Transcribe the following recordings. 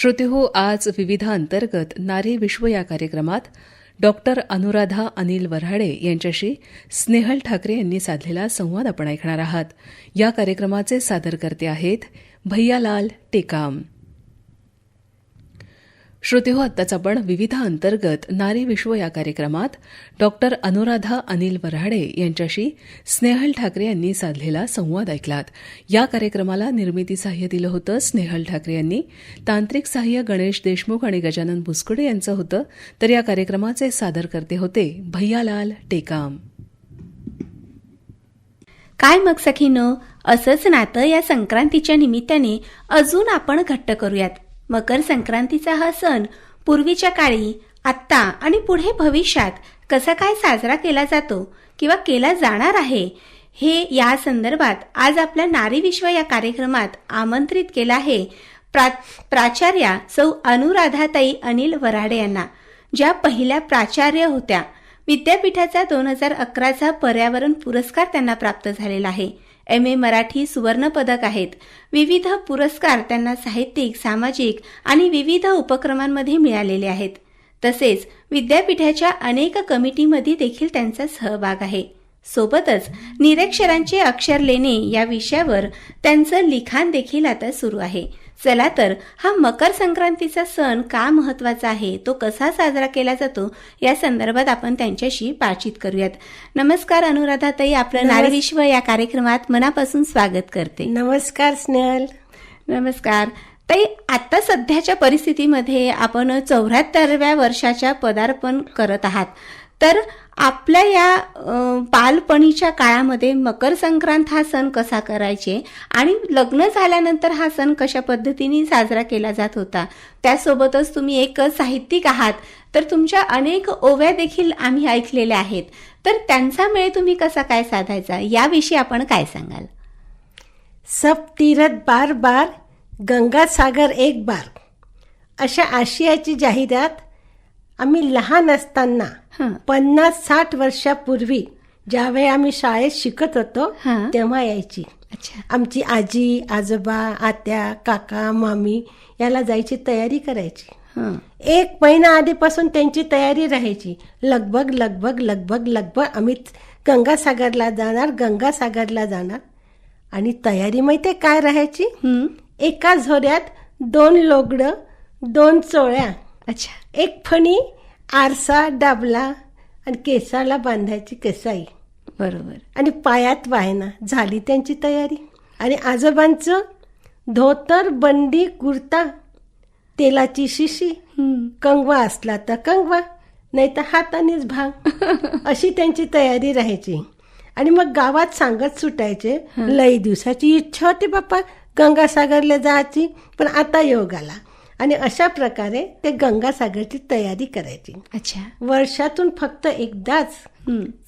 श्रोतेहो, आज विविध अंतर्गत नारी विश्व या कार्यक्रमात डॉक्टर अनुराधा अनिल वऱ्हाडे यांच्याशी स्नेहल ठाकरे यांनी साधलेला संवाद आपण ऐकणार आहात. या कार्यक्रमाचे सादरकर्ते आहेत भैयालाल टेकाम. श्रोतेहो, आत्ताच आपण विविध अंतर्गत नारी विश्व या कार्यक्रमात डॉक्टर अनुराधा अनिल वऱ्हाडे यांच्याशी स्नेहल ठाकरे यांनी साधलेला संवाद ऐकलात. या कार्यक्रमाला निर्मिती सहाय्य दिलं होतं स्नेहल ठाकरे यांनी. तांत्रिक सहाय्य गणेश देशमुख आणि गजानन भुसकुडे यांचं होतं. तर या कार्यक्रमाचे सादरकर्ते होते भैयालाल टेकाम. काय मग सखीनो, असंच नातं या संक्रांतीच्या निमित्ताने अजून आपण घट्ट करूयात. मकर संक्रांतीचा हा सण पूर्वीच्या काळी, आत्ता आणि पुढे भविष्यात कसा काय साजरा केला जातो किंवा केला जाणार आहे, हे या संदर्भात आज आपल्या नारी विश्व या कार्यक्रमात आमंत्रित केलं आहे प्राचार्या सौ अनुराधाताई अनिल वऱ्हाडे यांना, ज्या पहिल्या प्राचार्य होत्या. विद्यापीठाचा 2011चा पर्यावरण पुरस्कार त्यांना प्राप्त झालेला आहे. MA मराठी सुवर्ण पदक आहेत. विविध पुरस्कार त्यांना साहित्यिक, सामाजिक आणि विविध उपक्रमांमध्ये मिळालेले आहेत. तसेच विद्यापीठाच्या अनेक कमिटीमध्ये देखील त्यांचा सहभाग आहे. सोबतच निरक्षरांचे अक्षर लेणे या विषयावर त्यांचं लिखाण देखील आता सुरू आहे. चला तर हा मकर संक्रांतीचा सण का महत्वाचा आहे, तो कसा साजरा केला जातो, या संदर्भात आपण त्यांच्याशी बातचीत करूयात. नमस्कार अनुराधाताई, आपलं नारी विश्व या कार्यक्रमात मनापासून स्वागत करते. नमस्कार स्नेहल. नमस्कार ताई. आता सध्याच्या परिस्थितीमध्ये आपण 74व्या वर्षाच्या पदार्पण करत आहात. तर आपल्या या बालपणीच्या काळामध्ये मकर संक्रांत हा सण कसा करायचे आणि लग्न झाल्यानंतर हा सण कशा पद्धतीने साजरा केला जात होता, त्यासोबतच तुम्ही एक साहित्यिक आहात, तर तुमच्या अनेक ओव्या देखील आम्ही ऐकलेल्या आहेत. तर त्यांचा मेळ तुम्ही कसा काय साधायचा, याविषयी आपण काय सांगाल? सब तीरथ बार बार, गंगा सागर एक बार, अशा आशियाची जाहिरात आम्ही लहान असताना 50-60 वर्षापूर्वी ज्यावेळी आम्ही शाळेत शिकत होतो तेव्हा यायची. आमची आजी, आजोबा, आत्या, काका, मामी याला जायची तयारी करायची. 1 महिना आधीपासून त्यांची तयारी राहायची. लगभग आम्ही गंगासागरला जाणार. आणि तयारी माहितीये काय राहायची? एका झोऱ्यात 2 लोगडं, 2 चोळ्या, 1 फणी, आरसा, डाबला आणि केसाला बांधायची केसाई, बरोबर, आणि पायात वायना. झाली त्यांची तयारी. आणि आजोबांचं धोतर, बंडी, कुर्ता, तेलाची शिशी, कंगवा असला तर कंगवा, नाही तर हातानेच भांग, अशी त्यांची तयारी राहायची. आणि मग गावात सांगत सुटायचे, लई दिवसाची इच्छा होती बाप्पा गंगासागरला जायची, पण आता योग आला. आणि अशा प्रकारे ते गंगासागरची तयारी करायची. वर्षातून फक्त एकदाच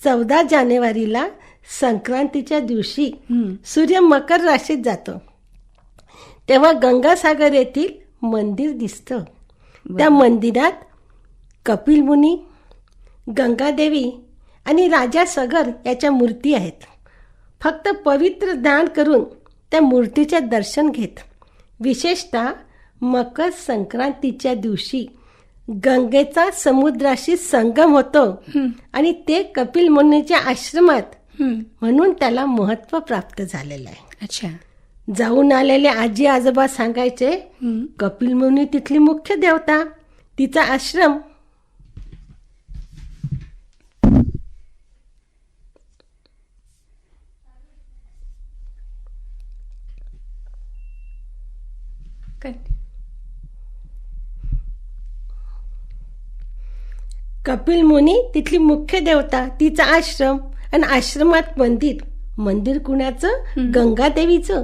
14 जानेवारीला संक्रांतीच्या दिवशी सूर्य मकर राशीत जातो, तेव्हा गंगासागर येथील मंदिर दिसतं. त्या मंदिरात कपिल मुनी, गंगादेवी आणि राजा सगर याच्या मूर्ती आहेत. फक्त पवित्र दान करून त्या मूर्तीचे दर्शन घेत. विशेषतः मकर संक्रांतीच्या दिवशी गंगेचा समुद्राशी संगम होतो आणि ते कपिल मुनीच्या आश्रमात, म्हणून त्याला महत्व प्राप्त झालेलं आहे. जाऊन आलेले आजी आजोबा सांगायचे, कपिल मुनी तिथली मुख्य देवता, तिचा आश्रम. कपिल मुनी तिथली मुख्य देवता, तिचा आश्रम, आणि आश्रमात मंदिर कुणाचं? गंगादेवीचं.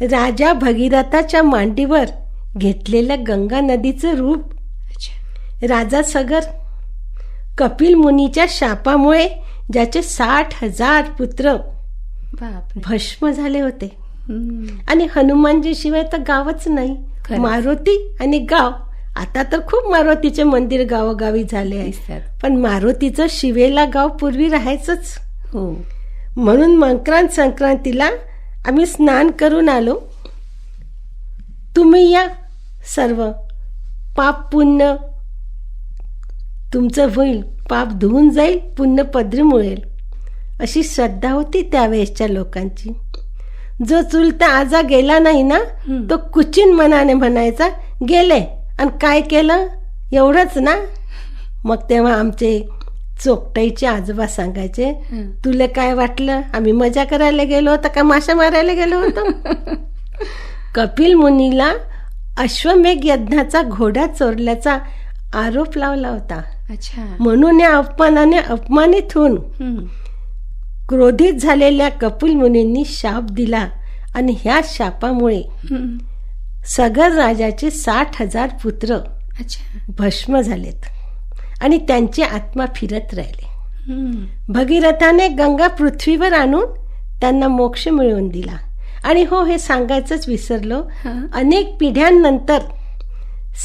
राजा भगीरथाच्या मांडीवर घेतलेल्या गंगा नदीचं रूप. राजा सगर कपिल मुनीच्या शापामुळे ज्याचे 60,000 पुत्र भस्म झाले होते. आणि हनुमानजी शिवाय तर गावच नाही. मारुती आणि गाव, आता तर खूप मारुतीचे मंदिर गावोगावी झाले आहे, पण मारुतीचं शिवेला गाव पूर्वी राहायचंच. म्हणून मकर संक्रांतीला आम्ही स्नान करून आलो. तुम्ही या सर्व पाप पुण्य तुमचं होईल, पाप धुवून जाईल, पुण्य पदरी मिळेल, अशी श्रद्धा होती त्यावेळेसच्या लोकांची. जो चुलता आजा गेला नाही ना, तो कुचिन मनाने म्हणायचा गेले आणि काय केलं एवढंच ना. मग तेव्हा आमचे चोकटाईचे आजोबा सांगायचे, तुला काय वाटलं आम्ही मजा करायला गेलो होतो का माशा मारायला गेलो होतो. कपिल मुनीला अश्वमेघ यज्ञाचा घोडा चोरल्याचा आरोप लावला होता. अच्छा. म्हणून या अपमानाने अपमानित होऊन क्रोधित झालेल्या कपिल मुनींनी शाप दिला आणि ह्या शापामुळे सगर राजाचे 60,000 पुत्र भस्म झालेत आणि त्यांची आत्मा फिरत राहिले. भगीरथाने गंगा पृथ्वीवर आणून त्यांना मोक्ष मिळवून दिला. आणि हो, हे सांगायचंच विसरलो, अनेक पिढ्यांनंतर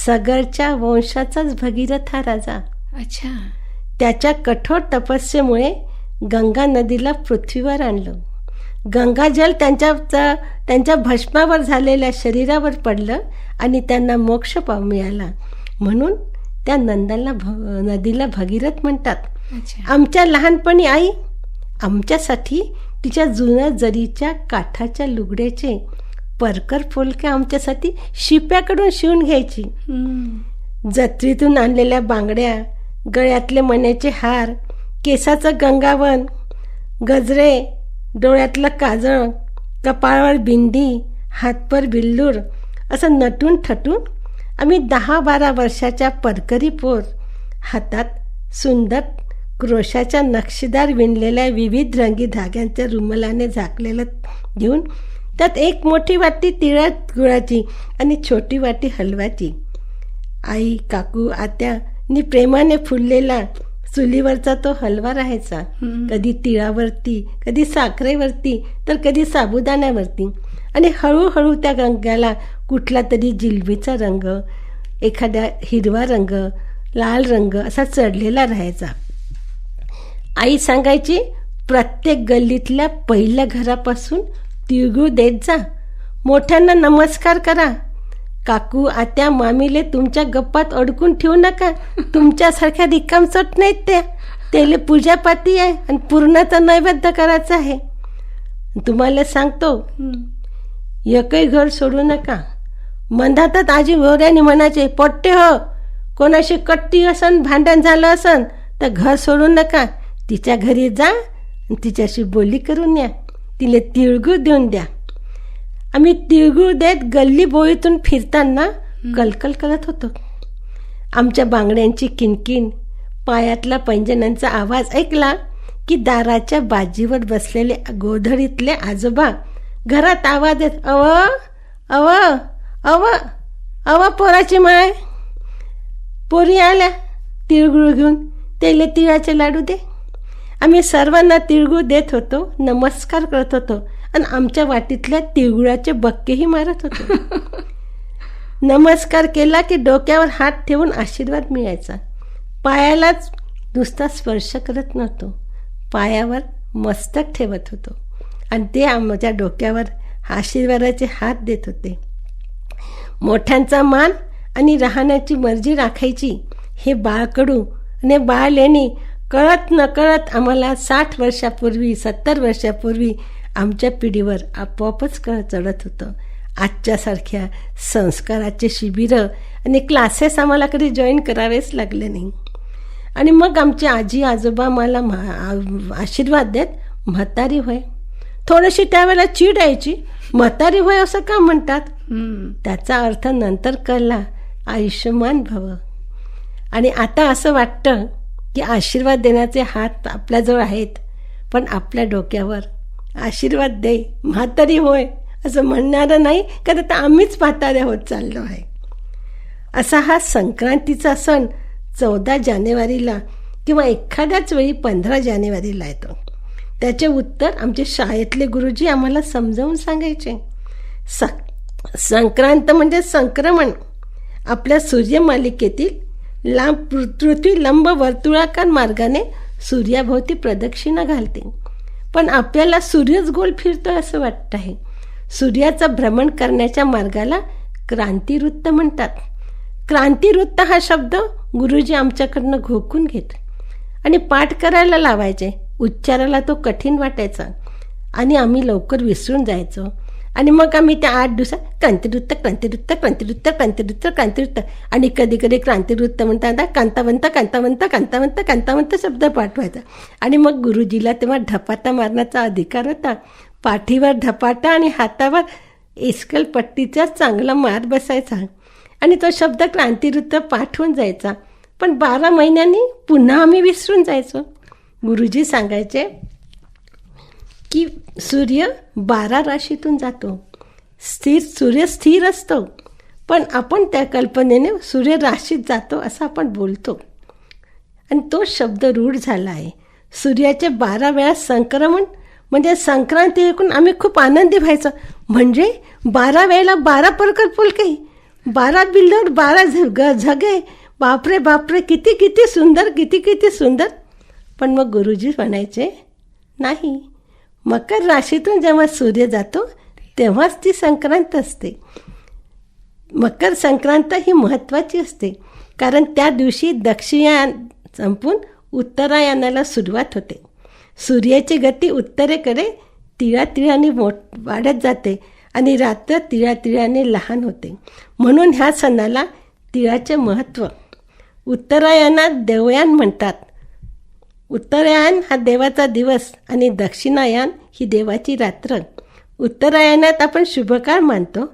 सगरच्या वंशाचाच भगीरथ हा राजा. अच्छा. त्याच्या कठोर तपस्येमुळे गंगा नदीला पृथ्वीवर आणलं. गंगाजल त्यांच्या भस्मावर झालेल्या शरीरावर पडलं आणि त्यांना मोक्ष मिळाला. म्हणून त्या नदीला भगीरथ म्हणतात. आमच्या लहानपणी आई आमच्यासाठी तिच्या जुन्या जरीच्या काठाच्या लुगड्याचे परकर फुलके आमच्यासाठी शिप्याकडून शिवून घ्यायची. जत्रेतून आणलेल्या बांगड्या, गळ्यातले मण्याचे हार, केसाचं गंगावन, गजरे, डोळ्यातलं काजळ, कपाळावर बिंदी, हातभर बिल्लूर असं नटून ठटून आम्ही 10-12 वर्षाच्या परकरी पोर हातात सुंदर क्रोशाच्या नक्षीदार विणलेल्या विविध रंगी धाग्यांच्या रुमालाने झाकलेलं घेऊन त्यात एक मोठी वाटी तिळा गुळाची आणि छोटी वाटी हलव्याची आई, काकू, आत्यानी प्रेमाने फुललेला चुलीवरचा तो हलवा राहायचा. कधी तिळावरती, कधी साखरेवरती, तर कधी साबुदाण्यावरती. आणि हळूहळू त्या गंगाला कुठला तरी जिलबीचा रंग, एखाद्या हिरवा रंग, लाल रंग असा चढलेला राहायचा. आई सांगायची, प्रत्येक गल्लीतल्या पहिल्या घरापासून तिळगुळ देत जा, मोठ्यांना नमस्कार करा, काकू, आत्या, मामीले तुमच्या गप्पात अडकून ठेवू नका, तुमच्यासारख्या रिकामचोट नाहीत त्या, त्याला पूजापाती आहे आणि पूर्णाचा नैवेद्य करायचा आहे. तुम्हाला सांगतो, एकही घर सोडू नका. मंदातच आजी वोऱ्याने म्हणायचे, पोट्टे हो, कोणाशी कट्टी असन, भांडण झालं असन तर घर सोडू नका, तिच्या घरी जा आणि तिच्याशी बोली करून या, तिला तिळगुळ देऊन द्या. आम्ही तिळगुळ देत गल्ली बोळीतून फिरताना कलकल करत होतो. आमच्या बांगड्यांची किणकिण, पायातला पैंजणांचा आवाज ऐकला की दाराच्या बाजीवर बसलेले गोधडीतले आजोबा घरात आवाज देत, अव अव अव अव पोराची माय, पोरी आल्या तिळगुळ घेऊन, त्याला तिळाचे लाडू दे. आम्ही सर्वांना तिळगुळ देत होतो, नमस्कार करत होतो आणि आमच्या वाटीतल्या तिळगुळाचे बक्केही मारत होतो. नमस्कार केला की डोक्यावर हात ठेवून आशीर्वाद मिळायचा. पायालाच नुसता स्पर्श करत नव्हतो, पायावर मस्तक ठेवत होतो आणि ते आमच्या डोक्यावर आशीर्वादाचे हात देत होते. मोठ्यांचा मान आणि राहण्याची मर्जी राखायची हे बाळकडू आणि बाळ लेणी कळत न कळत आम्हाला 60 वर्षापूर्वी 70 वर्षापूर्वी आमच्या पिढीवर आपोआपच चढत होतं. आजच्यासारख्या संस्काराचे शिबिरं आणि क्लासेस आम्हाला कधी जॉईन करावेच लागले नाही. आणि मग आमचे आजी आजोबा मला आशीर्वाद देत, म्हातारी होय. थोडीशी त्यावेळेला चीड यायची, म्हातारी होय असं का म्हणतात. त्याचा अर्थ नंतर कळला, आयुष्यमान भव. आणि आता असं वाटतं की आशीर्वाद देण्याचे हात आपल्याजवळ आहेत, पण आपल्या डोक्यावर आशीर्वाद दे, म्हातारी होय असं म्हणणारं नाही, कारण आता आम्हीच म्हातारे होत चाललो आहे. असा हा संक्रांतीचा सण 14 जानेवारीला किंवा एखाद्याच वेळी 15 जानेवारीला येतो. त्याचे उत्तर आमचे शाळेतले गुरुजी आम्हाला समजावून सांगायचे. संक्रांत म्हणजे संक्रमण. आपल्या सूर्यमालिकेतील पृथ्वी लंब वर्तुळाकार मार्गाने सूर्याभोवती प्रदक्षिणा घालते, पण आपल्याला सूर्यच गोल फिरतोय असं वाटत आहे. सूर्याचं भ्रमण करण्याच्या मार्गाला क्रांती ऋतू म्हणतात. क्रांतिवृत्त हा शब्द गुरुजी आमच्याकडनं घोकून घेत आणि पाठ करायला लावायचे. उच्चाराला तो कठीण वाटायचा आणि आम्ही लवकर विसरून जायचो. आणि मग आम्ही त्या 8 दिवसात क्रांतिवृत्त क्रांतिवृत्त क्रांतिवृत्त क्रांतिवृत्त क्रांतिवृत्त आणि कधी कधी क्रांतिवृत्त म्हणताना कांतावंत कांतावंत कांतावंत कांतावंत शब्द पाठवायचा. आणि मग गुरुजीला तेव्हा ढपाटा मारण्याचा अधिकार होता. पाठीवर ढपाटा आणि हातावर इस्कल पट्टीचा चांगला मार बसायचा आणि तो शब्द क्रांतिवृत्त पाठ होऊन जायचा. पण 12 महिन्यांनी पुन्हा आम्ही विसरून जायचो. गुरुजी सांगायचे की सूर्य 12 राशीतून जातो. सूर्य स्थिर असतो, पण आपण त्या कल्पनेने सूर्य राशीत जातो असं आपण बोलतो आणि तो शब्द रूढ झाला आहे. सूर्याचे 12 वेळा संक्रमण म्हणजे संक्रांती ऐकून आम्ही खूप आनंदी व्हायचो. म्हणजे 12 वेळेला 12 प्रकार फुलके, 12 बिल्लोर 12 झगे, बापरे बापरे, किती किती सुंदर, किती किती सुंदर. पण मग गुरुजी म्हणायचे नाही, मकर राशीतून जेव्हा सूर्य जातो तेव्हाच ती संक्रांत असते. मकर संक्रांत ही महत्त्वाची असते कारण त्या दिवशी दक्षिणायन संपून उत्तरायणाला सुरुवात होते. सूर्याची गती उत्तरेकडे तिळातिळाने वाढत जाते आणि रात्र तिळातिळाने लहान होते. म्हणून ह्या सणाला तिळाचे महत्त्व. उत्तरायणात देवयान म्हणतात. उत्तरायण हा देवाचा दिवस आणि दक्षिणायन ही देवाची रात्र. उत्तरायणात आपण शुभकाळ मानतो.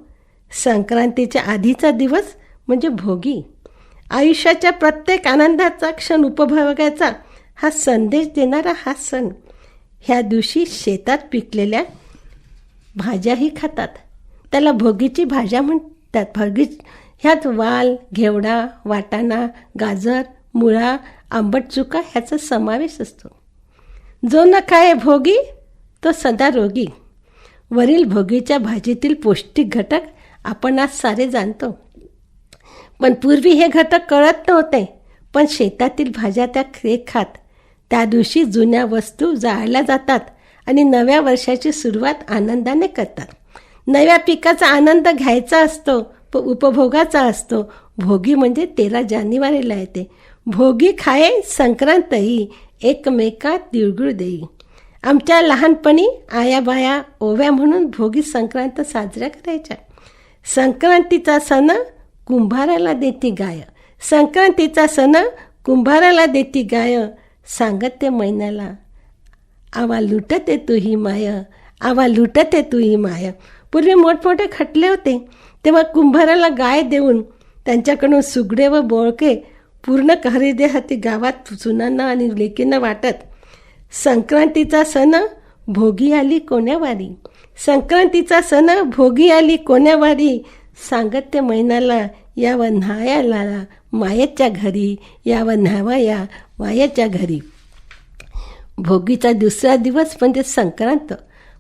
संक्रांतीच्या आधीचा दिवस म्हणजे भोगी. आयुष्याच्या प्रत्येक आनंदाचा क्षण उपभोगायचा हा संदेश देणारा हा सण. ह्या दिवशी शेतात पिकलेल्या भाज्याही खातात. त्याला भोगीची भाज्या म्हणतात. भोगी ह्यात वाल, घेवडा, वाटाणा, गाजर, मुळा, आंबट चुका ह्याचा समावेश असतो. जो न खाये भोगी तो सदा रोगी. वरील भोगीच्या भाजीतील पौष्टिक घटक आपण आज सारे जाणतो, पण पूर्वी हे घटक कळत नव्हते. पण शेतातील भाज्या त्या खात. त्या दिवशी जुन्या वस्तू जाळल्या जातात आणि नव्या वर्षाची सुरुवात आनंदाने करतात. नव्या पिकाचा आनंद घ्यायचा असतो, उपभोगाचा असतो. भोगी म्हणजे 13 जानेवारीला येते. भोगी खाये संक्रांतही, एकमेका तिळगुळ देई. आमच्या लहानपणी आयाबाया ओव्या म्हणून भोगी संक्रांत साजऱ्या करायच्या. संक्रांतीचा सण कुंभाराला देती गाय, संक्रांतीचा सण कुंभाराला देती गाय. सांगते मैनाला आवा लुटते तुही माय, आवा लुटते तुही माय. पूर्वी मोठमोठे खटले होते तेव्हा कुंभाराला गाय देऊन त्यांच्याकडून सुगडे व बोळके पूर्ण खरेदी हाती गावात सुनांना आणि लेकींना वाटत. संक्रांतीचा सण भोगी आली कोण्यावारी, संक्रांतीचा सण भोगी आली कोण्यावारी. सांगते मैनाला याव न्हायाला मायेच्या घरी, याव न्हावया मायेच्या घरी. भोगीचा दुसरा दिवस म्हणजे संक्रांत.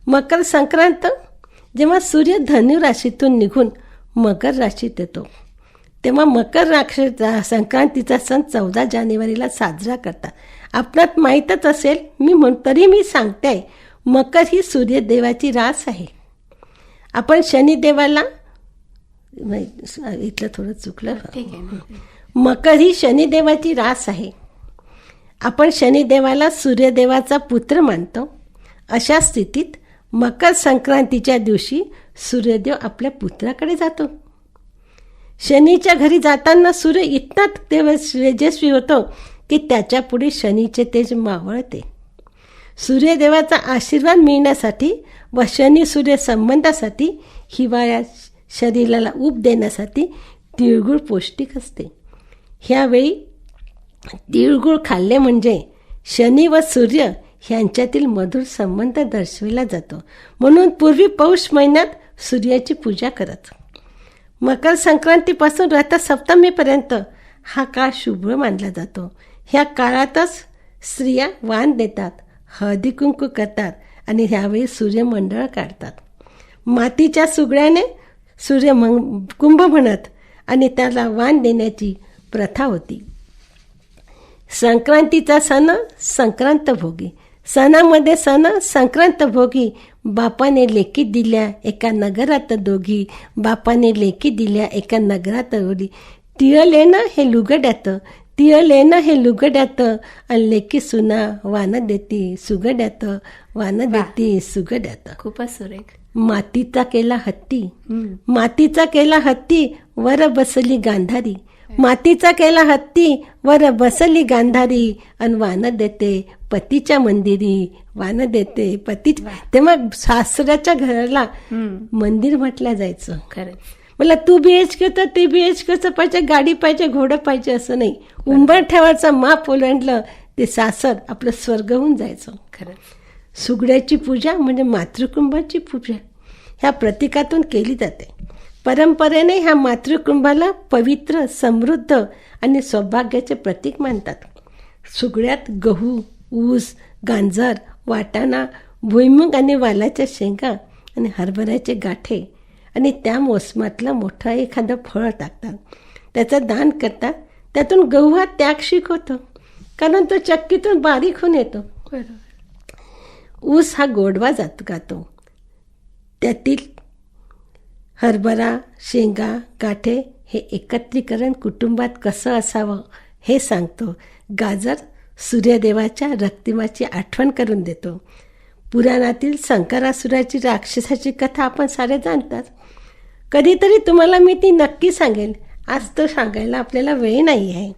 मकर संक्रांत जेव्हा सूर्य धनु राशीतून निघून मकर राशीत येतो तेव्हा मकर राशी संक्रांतीचा सण 14 जानेवारीला साजरा करतात. आपणात माहीतच असेल, तरी मी सांगते, मकर ही सूर्यदेवाची रास आहे. आपण शनिदेवाला, इथलं थोडं चुकलं, मकर ही शनिदेवाची रास आहे. आपण शनिदेवाला सूर्यदेवाचा पुत्र मानतो. अशा स्थितीत मकर संक्रांतीच्या दिवशी सूर्यदेव आपल्या पुत्राकडे जातो. शनीच्या घरी जाताना सूर्य इतका तेजस्वी होतो की त्याच्या पुढे शनीचे तेज मावळते. सूर्यदेवाचा आशीर्वाद मिळण्यासाठी व शनी सूर्य संबंधासाठी हिवाळ्यात शरीराला ऊब देण्यासाठी तिळगुळ पौष्टिक असते. ह्यावेळी तिळगुळ खाल्ले म्हणजे शनी व सूर्य ह्यांच्यातील मधुर संबंध दर्शविला जातो. म्हणून पूर्वी पौष महिन्यात सूर्याची पूजा करत. मकर संक्रांतीपासून रथसप्तमीपर्यंत हा काळ शुभ मानला जातो. ह्या काळातच स्त्रिया वाण देतात, हळदी कुंकू करतात आणि ह्यावेळी सूर्यमंडळ काढतात. मातीच्या सुगड्याने सूर्य कुंभ म्हणत आणि त्याला वाण देण्याची प्रथा होती. संक्रांतीचा सण संक्रांत भोगी. सणामध्ये सण संक्रांत भोगी. बापाने लेकी दिल्या एका नगरात दोघी, बापाने लेकी दिल्या एका नगरात ओढी. टिळले ना हे लुगड्यात, टिळले ना हे लुगड्यात, आणि लेकी सुना वान देती सुगड्यात, वान देती सुगड्यात. खूपच सुरेख. मातीचा केला हत्ती, मातीचा केला हत्ती, वर बसली गांधारी, मातीचा केला हत्ती, वर बसली गांधारी, आणि वान देते पतीच्या मंदिरी, वान देते पती. तेव्हा सासऱ्याच्या घराला मंदिर म्हटलं जायचं. खरंच. मला तू BHK तर ते BHKचं पाहिजे, गाडी पाहिजे, घोडं पाहिजे असं नाही. उंबरठ्यावरचा माप ओलांडलं ते सासर आपलं स्वर्ग होऊन जायचं. खरंच. सुगड्याची पूजा म्हणजे मातृकुंभाची पूजा ह्या प्रतीकातून केली जाते. परंपरेने ह्या मातृकुंभाला पवित्र, समृद्ध आणि सौभाग्याचे प्रतीक मानतात. सुगड्यात गहू, ऊस, गांजर, वाटाणा, भुईमुग आणि वालाच्या शेंगा आणि हरभऱ्याचे गाठे आणि त्या मोसमातलं मोठं एखादं फळ टाकतात. त्याचं दान करतात. त्यातून गहू हा त्याग शिकवतो, कारण तो चक्कीतून बारीक होऊन येतो. ऊस हा गोडवा गातो. त्यातील हरभरा, शेंगा, गाठे हे एकत्रीकरण कुटुंबात कसं असावं हे सांगतो. गाजर सूर्यदेवाच्या रक्तिमाची आठवण करून देतो. पुराणातील संकरासुराची राक्षसाची कथा आपण सारे जाणतात. कधीतरी तुम्हाला मी ती नक्की सांगेल. आज तर सांगायला आपल्याला वेळ नाही आहे.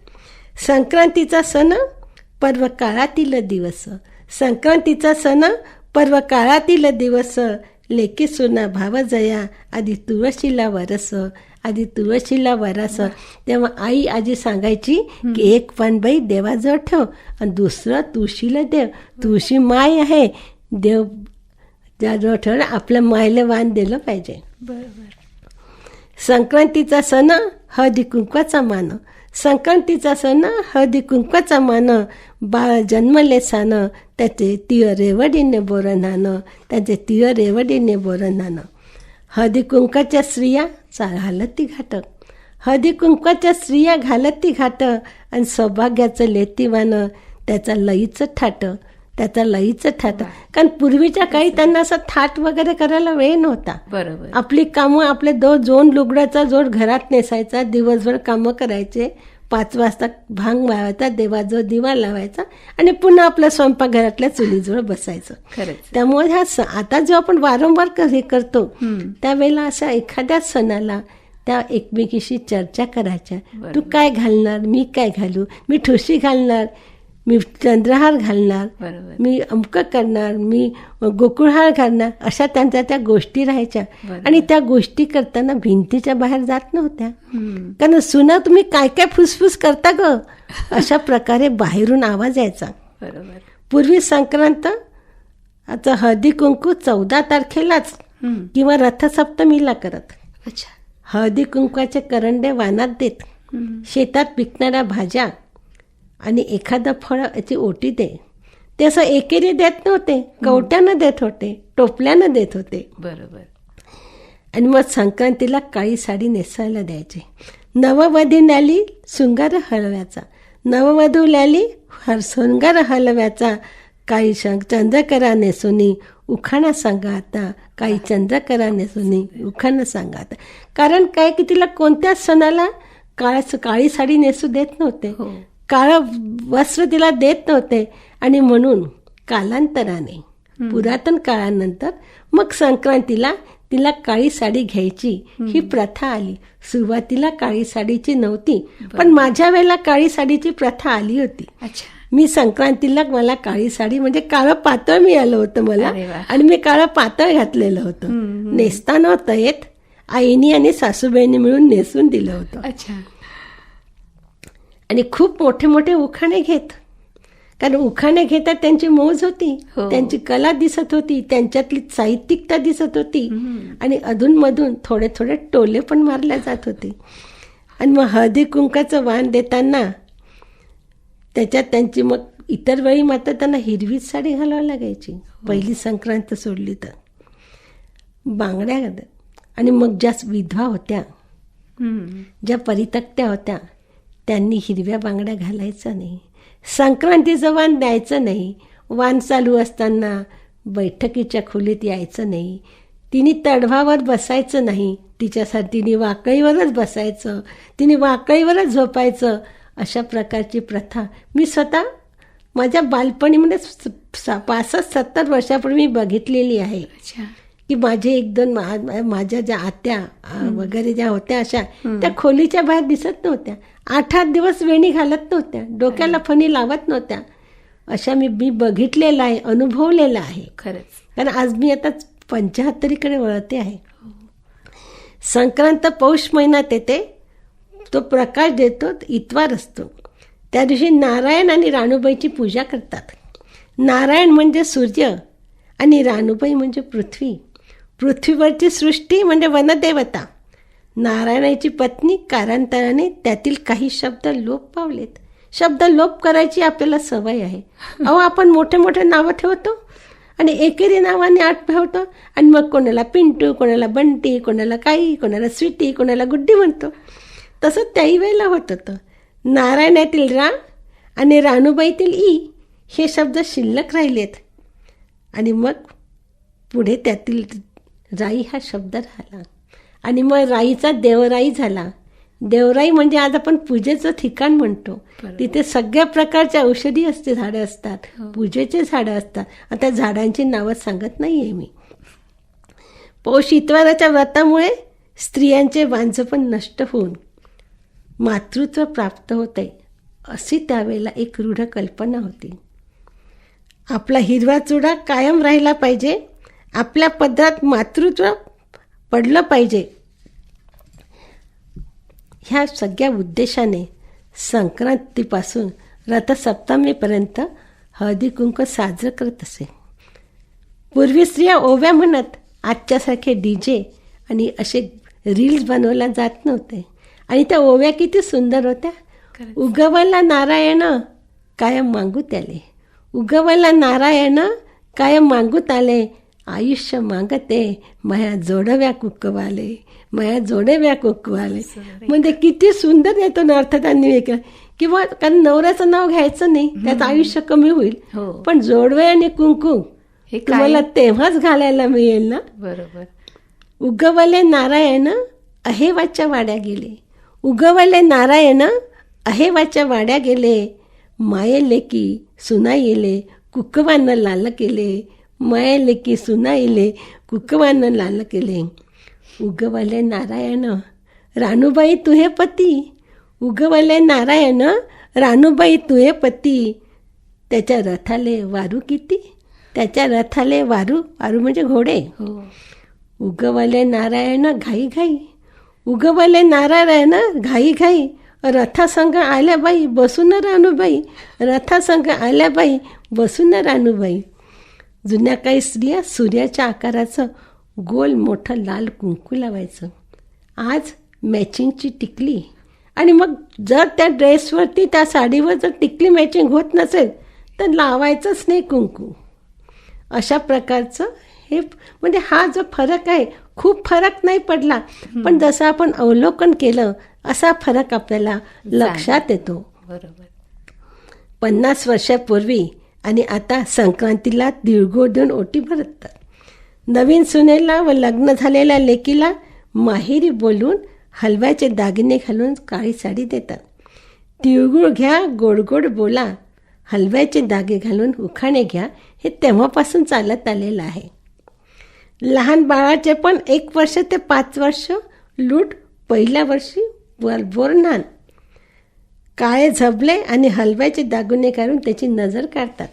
संक्रांतीचा सण पर्व काळातील दिवस, संक्रांतीचा सण पर्व काळातील दिवस, लेकी सुना भाव जया, आधी तुळशीला वरस, आधी तुळशीला वरस. तेव्हा आई आजी सांगायची की एक पान बाई देवाजवळ ठेव आणि दुसरं तुळशीला देव. तुळशी माय आहे, देव ज्याजवळ ठेवलं आपल्या मायला वाण दिलं पाहिजे. बरोबर. संक्रांतीचा सण हळदी कुंकवाचा मान, संक्रांतीचा सण हळदी कुंकवाचा मान, बाळ जन्मले सान, त्याचे तिळ रेवडीने बोरणानं, त्याचे तिळ रेवडीने बोरणानं. हळदी कुंकाच्या स्त्रिया घालती घाट, हळदी कुंकाच्या स्त्रिया घालती घाट, आणि सौभाग्याचं लेतीवानं त्याचा लईचं थाट, त्याचा लईचं थाट. कारण पूर्वीच्या काळी त्यांना असं थाट वगैरे करायला वेळ नव्हता. बरोबर. आपली कामं, आपले दोन लुगड्याचा जोड घरात नेसायचा, दिवसभर कामं करायचे, 5 वाजता भांग मारायचा, देवाजवळ दिवा लावायचा आणि पुन्हा आपल्या स्वयंपाकघरातल्या चुलीजवळ बसायचं. खरंच. त्यामुळे आता जो आपण वारंवार हे करतो त्यावेळेला अशा एखाद्या सणाला त्या एकमेकीशी चर्चा करायच्या. तू काय घालणार, मी काय घालू, मी ठुशी घालणार, मी चंद्रहार घालणार, मी अमकं करणार, मी गोकुळहार घालणार, अशा त्यांच्या त्या गोष्टी राहायच्या. आणि त्या गोष्टी करताना भिंतीच्या बाहेर जात नव्हत्या. कारण सुना तुम्ही काय काय फुसफुस करता ग, अशा प्रकारे बाहेरून आवाज यायचा. बरोबर. पूर्वी संक्रांत आता हळदी कुंकू 14 तारखेलाच किंवा रथसप्तमीला करत. अच्छा. हळदी कुंकवाचे करंडे वानात देत, शेतात पिकणाऱ्या भाज्या आणि एखादं फळ याची ओटी दे. ते असं एकेरी देत नव्हते, कवट्यानं देत होते, टोपल्यानं देत होते. बरोबर. आणि मग संक्रांतीला काळी साडी नेसायला द्यायची. नववधू न्याली शृंगार हलव्याचा, नववधू न्याली शृंगार हलव्याचा, काही चंद्रकरा नेसुनी उखाणा सांगा आता, काही चंद्रकरा नेसुनी उखाणा सांगा आता. कारण काय की तिला कोणत्याच सणाला काळी साडी नेसू देत नव्हते, काळं वस्त्र तिला देत नव्हते. आणि म्हणून कालांतराने, पुरातन काळानंतर मग संक्रांतीला तिला काळी साडी घ्यायची ही प्रथा आली. सुरुवातीला काळी साडीची नव्हती, पण माझ्या वेळेला काळी साडीची प्रथा आली होती. अच्छा. मी संक्रांतीला मला काळी साडी म्हणजे काळं पातळ मिळालं होतं मला, आणि मी काळं पातळ घातलेलं होतं. नेसता नव्हतं येत, आईनी आणि सासूबाईंनी मिळून नेसून दिलं होतं. अच्छा. आणि खूप मोठे मोठे उखाणे घेत, कारण उखाणे घेतात त्यांची मौज होती, त्यांची कला दिसत होती, त्यांच्यातली साहित्यिकता दिसत होती. आणि अधूनमधून थोडे थोडे टोले पण मारल्या जात होते. आणि मग हळदी कुंकाचं वाण देताना त्याच्यात त्यांची मग इतर वेळी मात्र त्यांना हिरवीच साडी घालावी लागायची. पहिली संक्रांत सोडली तर बांगड्या. आणि मग ज्या विधवा होत्या, ज्या परितक्त्या होत्या, त्यांनी हिरव्या बांगड्या घालायचा नाही, संक्रांतीचं वाण द्यायचं नाही, वाण चालू असताना बैठकीच्या खोलीत यायचं नाही, तिने तडवावर बसायचं नाही, तिच्यासाठी तिने वाकळीवरच बसायचं, तिने वाकळीवरच झोपायचं. अशा प्रकारची प्रथा मी स्वतः माझ्या बालपणीमध्ये 65-70 वर्षापूर्वी बघितलेली आहे. अच्छा. की माझे एक दोन माझ्या ज्या आत्या वगैरे ज्या होत्या अशा, त्या खोलीच्या बाहेर दिसत नव्हत्या. 8-8 दिवस वेणी घालत नव्हत्या, डोक्याला फणी लावत नव्हत्या. अशा मी बघितलेलं आहे, अनुभवलेलं आहे. खरंच. कारण आज मी आता 75कडे वळते आहे. संक्रांत पौष महिन्यात येते, तो प्रकाश देतो, इतवार असतो. त्या दिवशी नारायण आणि राणूबाईची पूजा करतात. नारायण म्हणजे सूर्य आणि राणूबाई म्हणजे पृथ्वी. पृथ्वीवरची सृष्टी म्हणजे वनदेवता. नारायणाची पत्नी कालांतराने त्यातील काही शब्द लोप पावलेत. शब्द लोप करायची आपल्याला सवय आहे. अहो, आपण मोठे मोठे नावं ठेवतो आणि एकेरी नावाने आठ ठेवतो आणि मग कोणाला पिंटू, कोणाला बंटी, कोणाला काई, कोणाला स्वीटी, कोणाला गुड्डी म्हणतो. तसं त्याही वेळेला होत होतं. नारायणातील रा आणि राणूबाईतील ई हे शब्द शिल्लक राहिलेत आणि मग पुढे त्यातील राई हा शब्द राहिला आणि मग राईचा देवराई झाला. देवराई म्हणजे आज आपण पूजेचं ठिकाण म्हणतो. तिथे सगळ्या प्रकारच्या औषधी झाडं असतात, पूजेचे झाडं असतात. आता झाडांची नावं सांगत नाही आहे मी. पौष इतवाराच्या व्रतामुळे स्त्रियांचे वांझपण नष्ट होऊन मातृत्व प्राप्त होते, अशी त्यावेळेला एक रूढ कल्पना होती. आपला हिरवा चुडा कायम राहिला पाहिजे, आपल्या पदरात मातृत्व पडलं पाहिजे. ह्या सगळ्या उद्देशाने संक्रांतीपासून रथसप्तमीपर्यंत हळदी कुंकू साजरं करत असे. पूर्वी स्त्रिया ओव्या म्हणत आजच्यासारखे DJ आणि असे रील्स बनवल्या जात नव्हते. आणि त्या ओव्या किती सुंदर होत्या. उगवला नारायण कायम मागूत आले, उगवला नारायण कायम मागूत आले, आयुष्य मागते माया जोडव्या कुकवाले, माया जोडव्या कुकवाले. म्हणजे किती सुंदर येतो ना अर्थ त्यांनी वेगळा. किंवा कारण नवऱ्याचं नाव घ्यायचं नाही, त्याचं आयुष्य कमी होईल. पण जोडवे आणि कुंकू हे तुम्हाला तेव्हाच घालायला मिळेल ना. बरोबर. उगवले नारायण अहेवाच्या वाड्या गेले, उगवले नारायण अहेवाच्या वाड्या गेले, माये की सुना येले कुकवानं लाल केले, माये की सुना येले कुकवानं लाल केले. उगवले नारायण राणूबाई तुहे पती, उगवले नारायण राणूबाई तुहे पती. त्याच्या रथाले वारू किती, त्याच्या रथाले वारू, वारू म्हणजे घोडे. उगवले नारायण घाई घाई, उगवले नारायण घाई घाई, रथासंग आल्या बाई बसून राणूबाई, रथासंग आल्या बाई बसून राणूबाई. जुन्या काही स्त्रिया सूर्याच्या आकाराचं गोल मोठं लाल कुंकू लावायचं. आज मॅचिंगची टिकली. आणि मग जर त्या ड्रेसवरती त्या साडीवर जर टिकली मॅचिंग होत नसेल तर लावायचंच नाही कुंकू. अशा प्रकारचं हे म्हणजे हा जो फरक आहे, खूप फरक नाही पडला, पण जसं आपण अवलोकन केलं असा फरक आपल्याला लक्षात येतो. बरोबर. 50 वर्षापूर्वी आणि आता संक्रांतीला तिळगुळ देऊन ओटी भरतात. नवीन सुनेला व लग्न झालेल्या लेकीला माहेरी बोलून हलव्याचे दागिने घालून काळी साडी देतात. तिळगुळ घ्या, गोड गोड बोला, हलव्याचे दागे घालून उखाणे घ्या, हे तेव्हापासून चालत आलेलं आहे. लहान बाळाचे पण 1 वर्ष ते 5 वर्ष लूट, पहिल्या वर्षी बोरनान. काळे झबले आणि हलव्याचे दागिने काढून त्याची नजर काढतात.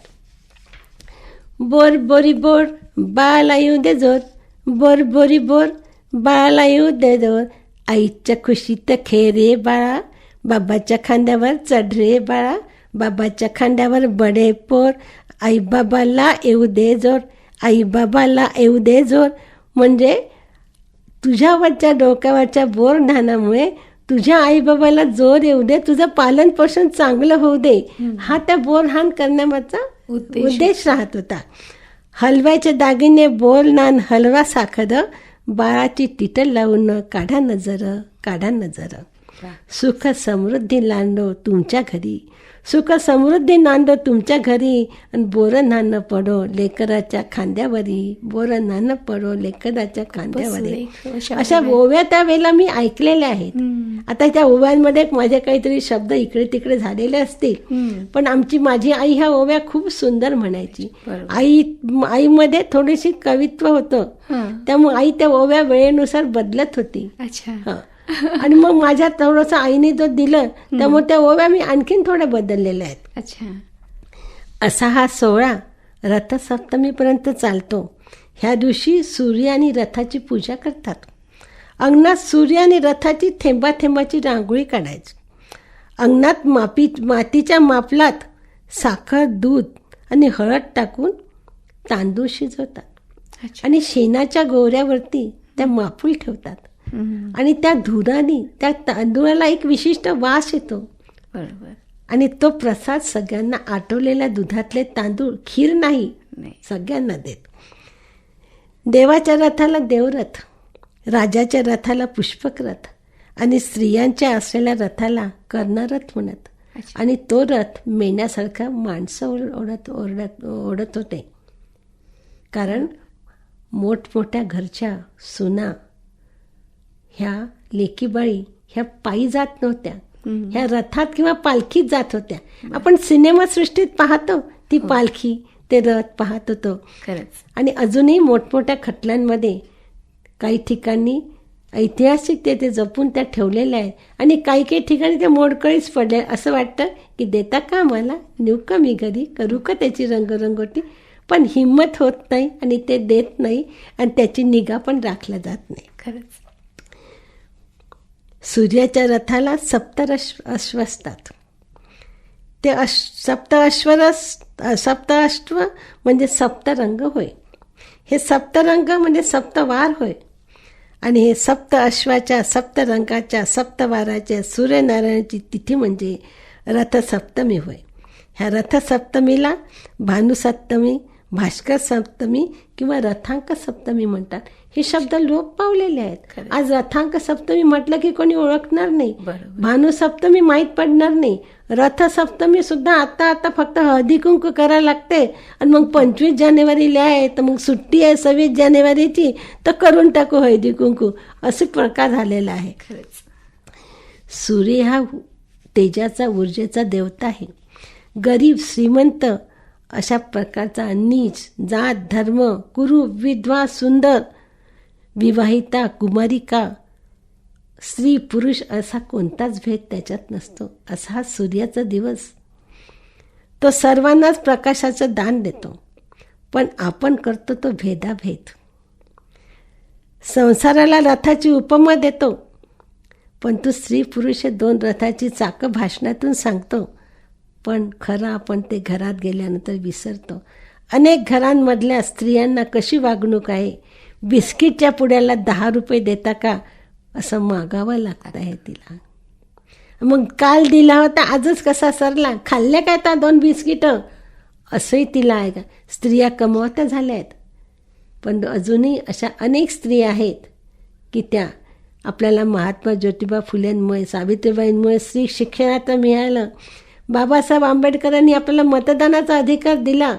बोर बोरी बोर बाळाला येऊ दे जोर, बोर बोरी बोर बाळाला येऊ दे जोर, आईच्या खुशीत खेळ रे बाळा, बाबाच्या खांद्यावर चढ रे बाळा, बाबाच्या खांद्यावर बडे पोर, आई बाबाला येऊ दे जोर, आई बाबाला येऊ दे जोर. म्हणजे तुझ्यावरच्या डोक्यावरच्या बोर ढाणामुळे तुझ्या आईबाबाला जोर येऊ दे, तुझं पालन पोषण चांगलं होऊ दे, हा त्या बोरहाण करण्यामागचा उद्देश राहत होता. हलव्याचे दागिने बोर नान हलवा साखर, बाळाची टिटल लावून काढा नजर, काढा नजर. सुख समृद्धी नांदो तुमच्या घरी, सुख समृद्धी नांदो तुमच्या घरी, आणि बोरं नाणं पडो लेकराच्या खांद्यावरी, बोरं नाणं पडो लेकराच्या खांद्यावरी. अशा ओव्या त्यावेळेला मी ऐकलेल्या आहेत. आता त्या ओव्यांमध्ये माझे काहीतरी शब्द इकडे तिकडे झालेले असतील, पण माझी आई ह्या ओव्या खूप सुंदर म्हणायची. आईमध्ये थोडीशी कवित्व होतं, त्यामुळे आई त्या ओव्या वेळेनुसार बदलत होती. आणि मग माझ्या थोडंसं आईने जो दिलं त्यामुळे त्या ओव्या मी आणखीन थोड्या बदललेल्या आहेत. असा हा सोहळा रथसप्तमीपर्यंत चालतो. ह्या दिवशी सूर्य आणि रथाची पूजा करतात. अंगणात सूर्य आणि रथाची थेंबा थेंबाची रांगोळी काढायची. अंगणात मातीच्या मापलात साखर, दूध आणि हळद टाकून तांदूळ शिजवतात आणि शेणाच्या गोवऱ्यावरती त्या मापूल ठेवतात. आणि त्या धुराने त्या तांदूळाला एक विशिष्ट वास येतो. बरोबर. आणि तो प्रसाद सगळ्यांना आटवलेल्या दुधातले तांदूळ, खीर नाही, सगळ्यांना देत. देवाच्या रथाला देवरथ, राजाच्या रथाला पुष्पक रथ आणि स्त्रियांच्या असलेल्या रथाला कर्णरथ म्हणत. आणि तो रथ मेण्यासारखा माणसं ओढत होते. कारण मोठमोठ्या घरच्या सुना ह्या लेकीबाळी ह्या पायी जात नव्हत्या, ह्या रथात किंवा पालखीत जात होत्या. आपण सिनेमासृष्टीत पाहतो ती पालखी, ते रथ पाहत होतो. आणि अजूनही मोठमोठ्या खटल्यांमध्ये काही ठिकाणी ऐतिहासिक ते जपून त्या ठेवलेल्या आहेत. आणि काही काही ठिकाणी ते मोडकळीच पडले. असं वाटतं की देता का मला, नेऊ का मी घरी, करू का त्याची रंगरंगोटी, पण हिंमत होत नाही आणि ते देत नाही आणि त्याची निगा पण राखल्या जात नाही. खरंच. सूर्याच्या रथाला सप्तअश्व असतात. ते सप्तअश्व म्हणजे सप्तरंग होय. हे सप्तरंग म्हणजे सप्तवार होय. आणि हे सप्तअश्वाच्या, सप्तरंगाच्या, सप्तवाराच्या सूर्यनारायणाची तिथी म्हणजे रथसप्तमी होय. ह्या रथसप्तमीला भानुसप्तमी, भास्कर सप्तमी किंवा रथांक सप्तमी म्हणतात. हे शब्द लोप पावलेले आहेत. आज रथांक सप्तमी म्हटलं की कोणी ओळखणार नाही, भानुसप्तमी माहीत पडणार नाही. रथसप्तमी सुद्धा आता फक्त हळदी कुंकू करायला लागते आणि मग 25 जानेवारीला आहे तर मग सुट्टी आहे 26 जानेवारीची तर करून टाकू हळदी कुंकू, असे प्रकार झालेला आहे. सूर्य हा तेजाचा, ऊर्जेचा देवता आहे. गरीब श्रीमंत अशा प्रकारचा नीच, जात, धर्म, कुरूप, विधवा, सुंदर, विवाहिता, कुमारिका, स्त्री, पुरुष असा कोणताच भेद त्याच्यात नसतो. असा हा सूर्याचा दिवस. तो सर्वांनाच प्रकाशाचं दान देतो, पण आपण करतो तो भेदाभेद. संसाराला रथाची उपमा देतो, पण तू स्त्री पुरुष हे 2 रथाची चाकं भाषणातून सांगतो, पण खरं आपण ते घरात गेल्यानंतर विसरतो. अनेक घरांमधल्या स्त्रियांना कशी वागणूक आहे. बिस्किटच्या पुड्याला 10 रुपये देता का असं मागावं लागतं आहे तिला. मग काल दिला होता आजच कसा सरला, खाल्ल्या काय त्या 2 बिस्किटं असंही तिला आहे का. स्त्रिया कमवत्या झाल्या आहेत, पण अजूनही अशा अनेक स्त्रिया आहेत की त्या आपल्याला महात्मा ज्योतिबा फुलेंमुळे, सावित्रीबाईंमुळे स्त्री शिक्षणाचं मिळालं. बाबासाहेब आंबेडकरांनी आपल्याला मतदानाचा अधिकार दिला,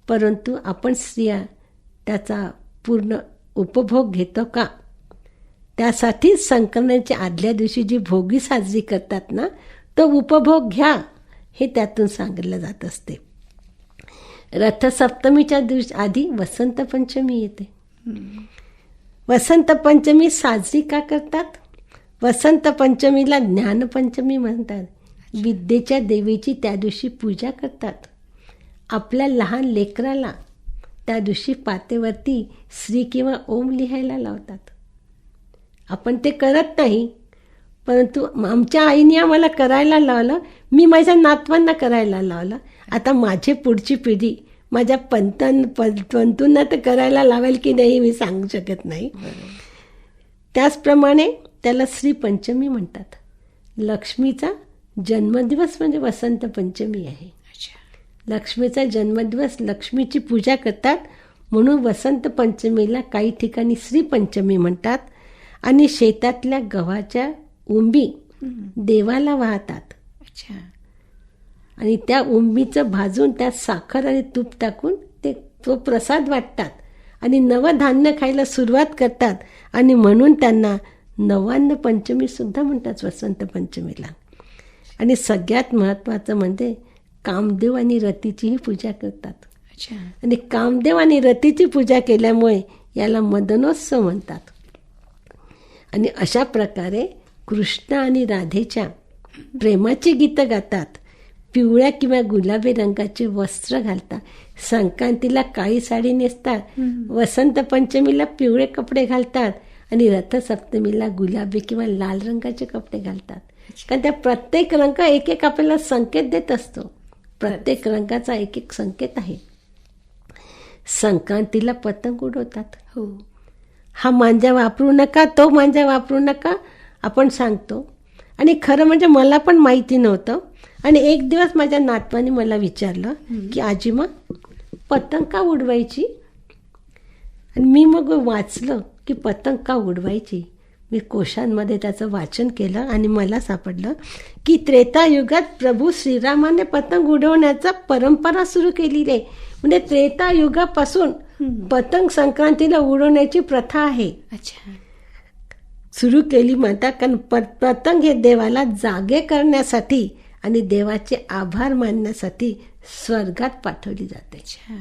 परंतु आपण स्त्रिया त्याचा पूर्ण उपभोग घेतो का. त्यासाठीच संक्रांतीच्या आदल्या दिवशी जी भोगी साजरी करतात ना, तो उपभोग घ्या हे त्यातून सांगितलं जात असते. रथसप्तमीच्या दिवशी आधी वसंत पंचमी येते. वसंत पंचमी साजरी का करतात. वसंत पंचमीला ज्ञानपंचमी म्हणतात. विद्येच्या देवीची त्या दिवशी पूजा करतात. आपल्या लहान लेकराला त्या दिवशी पातेवरती श्री किंवा ओम लिहायला लावतात. आपण ते करत नाही, परंतु आमच्या आईने आम्हाला करायला लावलं. मी माझ्या नातवांना करायला लावलं. आता माझी पुढची पिढी माझ्या पंतूंना तर करायला लावेल की नाही मी सांगू शकत नाही. त्याचप्रमाणे त्याला श्री पंचमी म्हणतात. लक्ष्मीचा जन्मदिवस म्हणजे वसंत पंचमी आहे. लक्ष्मीचा जन्मदिवस, लक्ष्मीची पूजा करतात म्हणून वसंत पंचमीला काही ठिकाणी श्री पंचमी म्हणतात. आणि शेतातल्या गव्हाच्या उंबी देवाला वाहतात अच्छा. आणि त्या उंबीचं भाजून त्यात साखर आणि तूप टाकून तो प्रसाद वाटतात आणि नवधान्य खायला सुरुवात करतात. आणि म्हणून त्यांना नवान्न पंचमी सुद्धा म्हणतात वसंत पंचमीला. आणि सगळ्यात महत्त्वाचं म्हणजे कामदेव आणि रतीचीही पूजा करतात. अच्छा. आणि कामदेव आणि रतीची पूजा केल्यामुळे याला मदनोत्सव म्हणतात. आणि अशा प्रकारे कृष्ण आणि राधेच्या प्रेमाची गीतं गातात. पिवळ्या किंवा गुलाबी रंगाचे वस्त्र घालतात. संक्रांतीला काळी साडी नेसतात, वसंत पंचमीला पिवळे कपडे घालतात आणि रथसप्तमीला गुलाबी किंवा लाल रंगाचे कपडे घालतात. कारण त्या प्रत्येक रंग एक एक आपल्याला संकेत देत असतो. प्रत्येक रंगाचा एक एक संकेत आहे. संक्रांतीला पतंग उडवतात. हो. हा मांजा वापरू नका, तो मांजा वापरू नका आपण सांगतो. आणि खरं म्हणजे मला पण माहिती नव्हतं. आणि एक दिवस माझ्या नातवाने मला विचारलं की आजी मग पतंग का उडवायची. आणि मी मग वाचलं की पतंग का उडवायची. मी कोशांमध्ये त्याचं वाचन केलं आणि मला सापडलं की त्रेतायुगात प्रभू श्रीरामाने पतंग उडवण्याचा परंपरा सुरू केलेली आहे. म्हणजे त्रेतायुगापासून पतंग संक्रांतीला उडवण्याची प्रथा आहे. अच्छा. सुरू केली म्हणतात. कारण पतंग हे देवाला जागे करण्यासाठी आणि देवाचे आभार मानण्यासाठी स्वर्गात पाठवली जाते. अच्छा.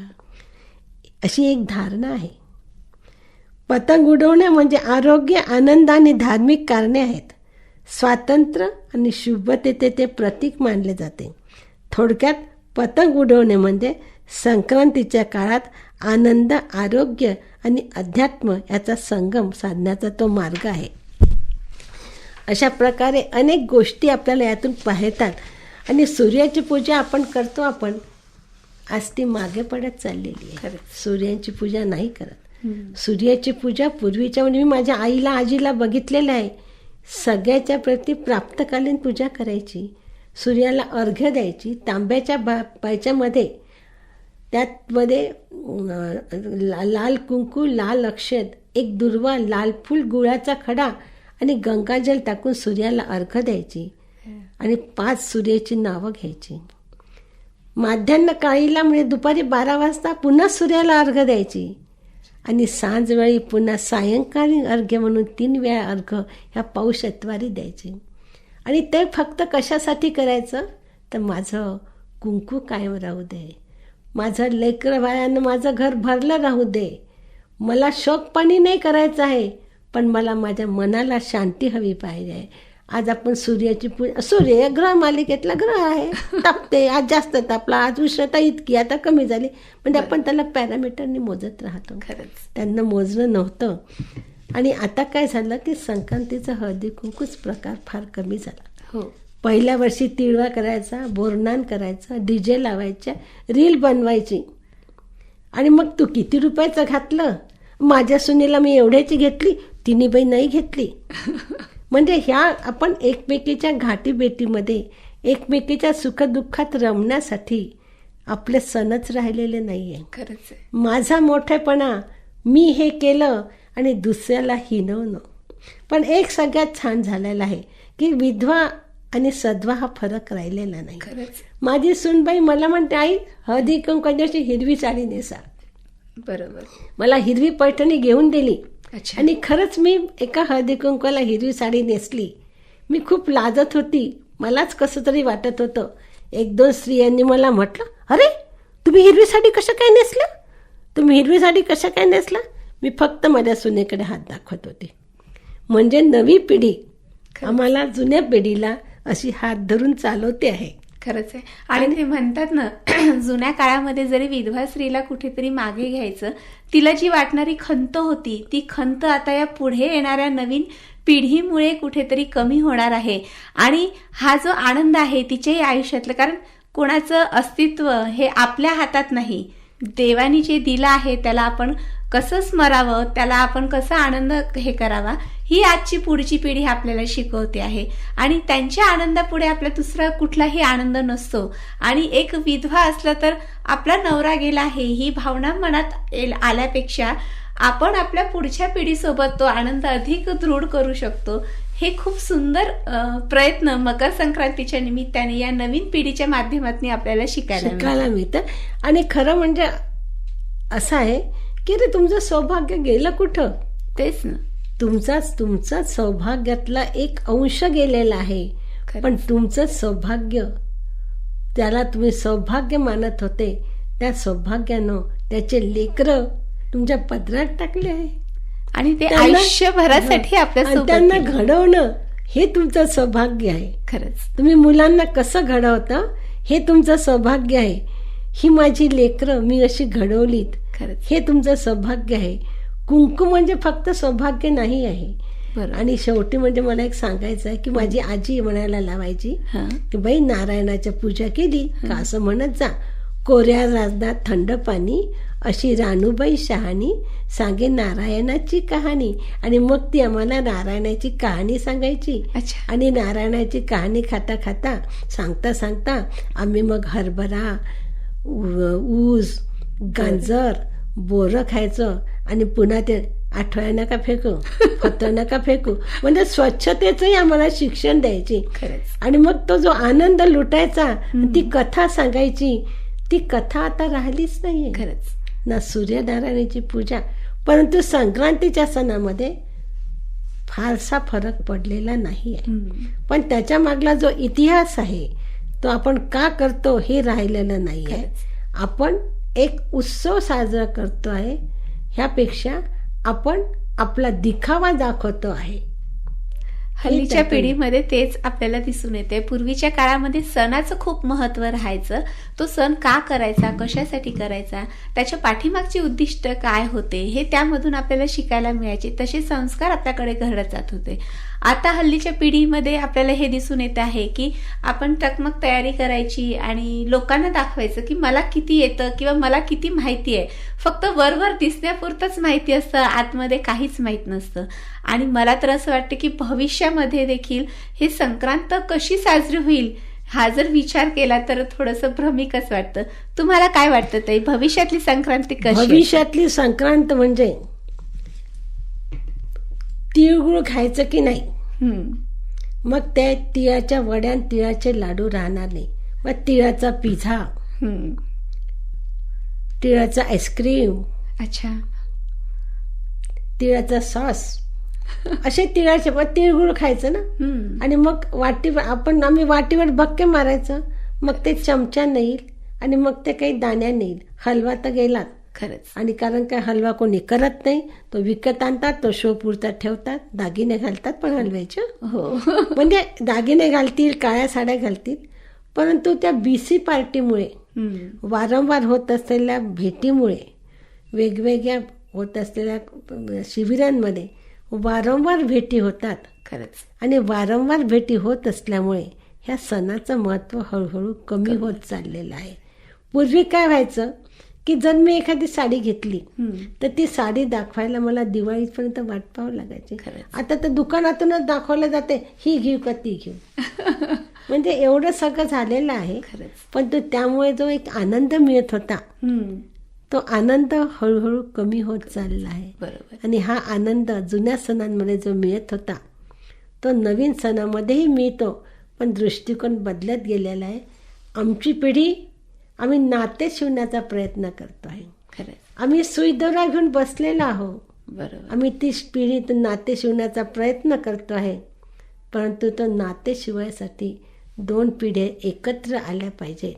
अशी एक धारणा आहे. पतंग उडवणे म्हणजे आरोग्य, आनंद आणि धार्मिक कारणे आहेत. स्वातंत्र्य आणि शुभतेचे ते प्रतीक मानले जाते. थोडक्यात पतंग उडवणे म्हणजे संक्रांतीच्या काळात आनंद, आरोग्य आणि अध्यात्म याचा संगम साधण्याचा तो मार्ग आहे. अशा प्रकारे अनेक गोष्टी आपल्याला यातून पाहतात. आणि सूर्याची पूजा आपण करतो. आपण आज ती मागे पडत चाललेली आहे. सूर्याची पूजा नाही करत. सूर्याची पूजा पूर्वीच्या म्हणजे मी माझ्या आईला आजीला बघितलेलं आहे. सगळ्याच्या प्रती प्राप्तकालीन पूजा करायची. सूर्याला अर्घ्य द्यायची. तांब्याच्या पायच्यामध्ये त्यामध्ये लाल कुंकू, लाल अक्षत, एक दुर्वा, लाल फूल, गुळाचा खडा आणि गंगाजल टाकून सूर्याला अर्घ्य द्यायची. आणि 5 सूर्याची नावं घ्यायची. माध्यान्ह काळीला म्हणजे दुपारी 12 वाजता पुन्हा सूर्याला अर्घ्य द्यायची. आणि सांजवेळी पुन्हा सायंकाळी अर्घ्य म्हणून 3 वेळा अर्घ्य ह्या पौषत्वारी द्यायचे. आणि ते फक्त कशासाठी करायचं तर माझं कुंकू कायम राहू दे, माझं लेकरं बाळांना माझं घर भरलं राहू दे. मला शोक पाणी नाही करायचं आहे, पण मला माझ्या मनाला शांती हवी पाहिजे. आज आपण सूर्याची पूजा, सूर्य ग्रह मालिकेतला ग्रह आहे. तापते, आज जास्त तापला, आज उष्णता इतकी, आता कमी झाली. म्हणजे आपण त्याला पॅरामीटरनी मोजत राहतो. खरंच त्यांना मोजणं नव्हतं. आणि आता काय झालं की संक्रांतीचा हळदी कुंकूच प्रकार फार कमी झाला. हो. पहिल्या वर्षी तिळवा करायचा, बोरनान करायचा, डीजे लावायच्या, रील बनवायची. आणि मग तू किती रुपयाचं घातलं, माझ्या सुनेला मी एवढ्याची घेतली, तिने बाई नाही घेतली. म्हणजे ह्या आपण एकमेकीच्या घाटीबेटीमध्ये एकमेकीच्या सुखदुःखात रमण्यासाठी आपले सणच राहिलेले नाही आहे. खरंच आहे. माझा मोठेपणा, मी हे केलं आणि दुसऱ्याला हिणवणं. पण एक सगळ्यात छान झालेलं आहे की विधवा आणि सधवा हा फरक राहिलेला नाही. खरंच. माझी सूनबाई मला म्हणते, आई हळदी कुंकवाची हिरवी साडी नेसा. बरोबर. मला हिरवी पैठणी घेऊन दिली. अच्छा. आणि खरंच मी एका हळदी कुंकवाला हिरवी साडी नेसली. मी खूप लाजत होती, मलाच कसं तरी वाटत होतं. 1-2 स्त्रियांनी मला म्हटलं, अरे तुम्ही हिरवी साडी कशा काय नेसला, तुम्ही हिरवी साडी कशा काय नेसला. मी फक्त माझ्या सुनेकडे हात दाखवत होते. म्हणजे नवी पिढी आम्हाला जुन्या पिढीला अशी हात धरून चालवते आहे. खरंच आहे. आणि ते म्हणतात ना, जुन्या काळामध्ये जरी विधवा स्त्रीला कुठेतरी मागे घ्यायचं, तिला जी वाटणारी खंत होती, ती खंत आता या पुढे येणाऱ्या नवीन पिढीमुळे कुठेतरी कमी होणार आहे. आणि हा जो आनंद आहे तिच्याही आयुष्यातलं, कारण कोणाचं अस्तित्व हे आपल्या हातात नाही, देवानी जे दिलं आहे त्याला आपण कसं स्मरावं, त्याला आपण कसा आनंद हे करावा, ही आजची पुढची पिढी आपल्याला शिकवते आहे. आणि त्यांच्या आनंदापुढे आपला दुसरा कुठलाही आनंद नसतो. आणि एक विधवा असलं तर आपला नवरा गेला आहे ही भावना मनात आल्यापेक्षा आपण आपल्या पुढच्या पिढीसोबत तो आनंद अधिक दृढ करू शकतो. हे खूप सुंदर प्रयत्न मकर संक्रांतीच्या निमित्ताने या नवीन पिढीच्या माध्यमातून आपल्याला शिकायला मिळतं. आणि खरं म्हणजे असं आहे की रे तुमचं सौभाग्य गेलं कुठं? तेच ना, तुमचा सौभाग्यातला एक अंश गेलेला आहे. पण तुमचं सौभाग्य, त्याला तुम्ही सौभाग्य मानत होते, त्या सौभाग्यानं त्याचे लेकरं तुमच्या पदरात टाकले आहे आणि ते आयुष्यभरासाठी आपल्या त्यांना घडवणं हे तुमचं सौभाग्य आहे. खरंच तुम्ही मुलांना कसं घडवता हे तुमचं सौभाग्य आहे. ही माझी लेकरं मी अशी घडवलीत, खरंच हे तुमचं सौभाग्य आहे. कुंकू म्हणजे फक्त सौभाग्य नाही आहे. आणि शेवटी म्हणजे मला एक सांगायचं आहे की माझी आजी म्हणायला लावायची की बाई नारायणाच्या पूजा केली का असं म्हणत जा, कोऱ्या राजनात थंड पाणी, अशी रानूबाई शहाणी सांगे नारायणाची कहाणी. आणि मग ती आम्हाला नारायणाची कहाणी सांगायची. आणि नारायणाची कहाणी खाता खाता सांगता सांगता आम्ही मग हरभरा, ऊस, गाजर, बोरं खायचं. आणि पुन्हा ते आठवड्या नका फेकू, फतं नका फेकू, म्हणजे स्वच्छतेचंही आम्हाला शिक्षण द्यायची. आणि मग तो जो आनंद लुटायचा, ती कथा सांगायची, ती कथा आता राहिलीच नाहीये. खरंच ना सूर्यनारायणाची पूजा. परंतु संक्रांतीच्या सणामध्ये फारसा फरक पडलेला नाही आहे. पण त्याच्या मागला जो इतिहास आहे तो आपण का करतो हे राहिलेलं नाही आहे. आपण एक उत्सव साजरा करतो आहे, ह्यापेक्षा आपण आपला दिखावा दाखवतो आहे. हल्लीच्या पिढीमध्ये तेच आपल्याला दिसून येते. पूर्वीच्या काळामध्ये सणाचं खूप महत्व राहायचं. तो सण का करायचा, कशासाठी करायचा, त्याच्या पाठीमागची उद्दिष्ट काय होते हे त्यामधून आपल्याला शिकायला मिळायचे. तसे संस्कार आपल्याकडे घडत जात होते. आता हल्लीच्या पिढीमध्ये आपल्याला हे दिसून येत आहे की आपण टकमक तयारी करायची आणि लोकांना दाखवायचं की मला किती येतं किंवा मला किती माहिती आहे. फक्त वरवर दिसण्यापुरतंच माहिती असतं, आतमध्ये काहीच माहीत नसतं. आणि मला तर असं वाटतं की भविष्यामध्ये देखील हे संक्रांत कशी साजरी होईल हा जर विचार केला तर थोडंसं भ्रमिकच वाटतं. तुम्हाला काय वाटतं ताई, भविष्यातली संक्रांती कशी? भविष्यातली संक्रांत म्हणजे तिळगुळ खायचं की नाही, मग त्या तिळाच्या वड्या, तिळाचे लाडू राहणार नाही. मग तिळाचा पिझ्झा, तिळाचा आईस्क्रीम, तिळाचा सॉस, असे तिळाचे, मग तिळगुळ खायचं ना. आणि मग आम्ही वाटीवर बक्के मारायचं, मग ते चमचा नेईल आणि मग ते काही दाण्या नेईल. हलवा तर गेला खरंच. आणि कारण काय हलवा कोणी करत नाही, तो विकत आणतात, तो शो पुरता ठेवतात, दागिने घालतात पण हलव्याचे. म्हणजे दागिने घालतील, काळ्या साड्या घालतील. परंतु त्या बीसी पार्टीमुळे, वारंवार होत असलेल्या भेटीमुळे, वेगवेगळ्या होत असलेल्या शिबिरांमध्ये वारंवार भेटी होतात. खरंच. आणि वारंवार भेटी होत असल्यामुळे ह्या सणाचं महत्त्व हळूहळू कमी होत चाललेलं आहे. पूर्वी काय व्हायचं की जर मी एखादी साडी घेतली तर ती साडी दाखवायला मला दिवाळीपर्यंत वाट पाहावं लागायची. आता तर दुकानातूनच दाखवलं जाते, ही घेऊ का ती घेऊ. म्हणजे एवढं सगळं झालेलं आहे. पण तो त्यामुळे जो एक आनंद मिळत होता तो आनंद हळूहळू कमी होत चालला आहे. आणि हा आनंद जुन्या सणांमध्ये जो मिळत होता तो नवीन सणामध्येही मिळतो, पण दृष्टिकोन बदलत गेलेला आहे. आमची पिढी, आम्ही नाते शिवण्याचा प्रयत्न करतो आहे. आम्ही सुईदोरा घेऊन बसलेलो आहोत. आम्ही ती पिढी नाते शिवण्याचा प्रयत्न करतो आहे. परंतु तो नाते शिवायसाठी दोन पिढ्या एकत्र आल्या पाहिजेत.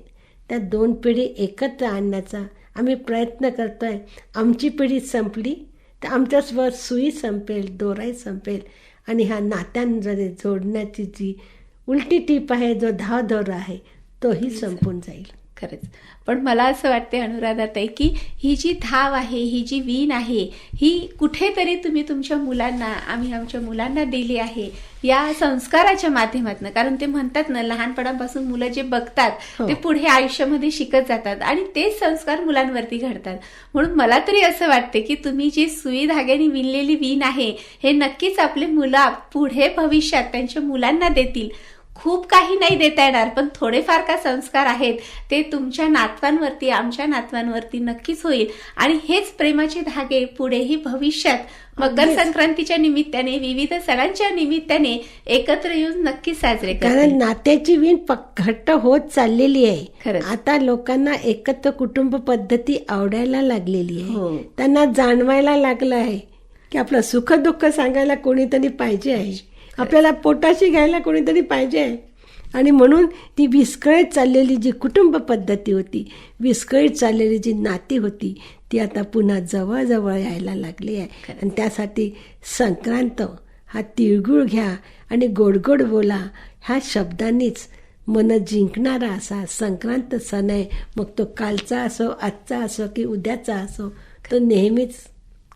त्या दोन पिढी एकत्र आणण्याचा आम्ही प्रयत्न करतोय. आमची पिढी संपली तर आमच्यासोबत सुई संपेल, दोराही संपेल. आणि ह्या नात्यांमध्ये जोडण्याची जी उलटी टीप आहे, जो धावदौरा आहे, तोही संपून जाईल. खरंच. पण मला असं वाटते अनुराधाताई की ही जी धाव आहे, ही जी वीण आहे, ही कुठेतरी तुम्ही तुमच्या मुलांना, आम्ही आमच्या मुलांना दिली आहे या संस्काराच्या माध्यमातून. कारण ते म्हणतात ना, लहानपणापासून मुलं जे बघतात ते पुढे आयुष्यामध्ये शिकत जातात आणि तेच संस्कार मुलांवरती घडतात. म्हणून मला तरी असं वाटते की तुम्ही जी सुई धाग्याने विणलेली वीण आहे हे नक्कीच आपले मुलं पुढे भविष्यात त्यांच्या मुलांना देतील. खूप काही नाही देता येणार, पण थोडेफार का संस्कार आहेत ते तुमच्या नातवांवरती, आमच्या नातवांवरती नक्कीच होईल. आणि हेच प्रेमाचे धागे पुढेही भविष्यात मकर संक्रांतीच्या निमित्ताने, विविध सणांच्या निमित्ताने एकत्र येऊन नक्कीच साजरे कारण करतील. नात्याची वीण घट्ट होत चाललेली आहे. खरंच. आता लोकांना एकत्र कुटुंब पद्धती आवडायला लागलेली हो. आहे. त्यांना जाणवायला लागलं आहे की आपलं सुख दुःख सांगायला कोणीतरी पाहिजे आहे, आपल्याला पोटाशी घ्यायला कोणीतरी पाहिजे आहे. आणि म्हणून ती विस्कळीत चाललेली जी कुटुंब पद्धती होती, विस्कळीत चाललेली जी नाती होती, ती आता पुन्हा जवळ यायला लागली आहे. आणि त्यासाठी संक्रांत हा तिळगुळ घ्या आणि गोड गोड बोला ह्या शब्दांनीच मन जिंकणारा असा संक्रांत सण आहे. मग तो कालचा असो, आजचा असो की उद्याचा असो, तो नेहमीच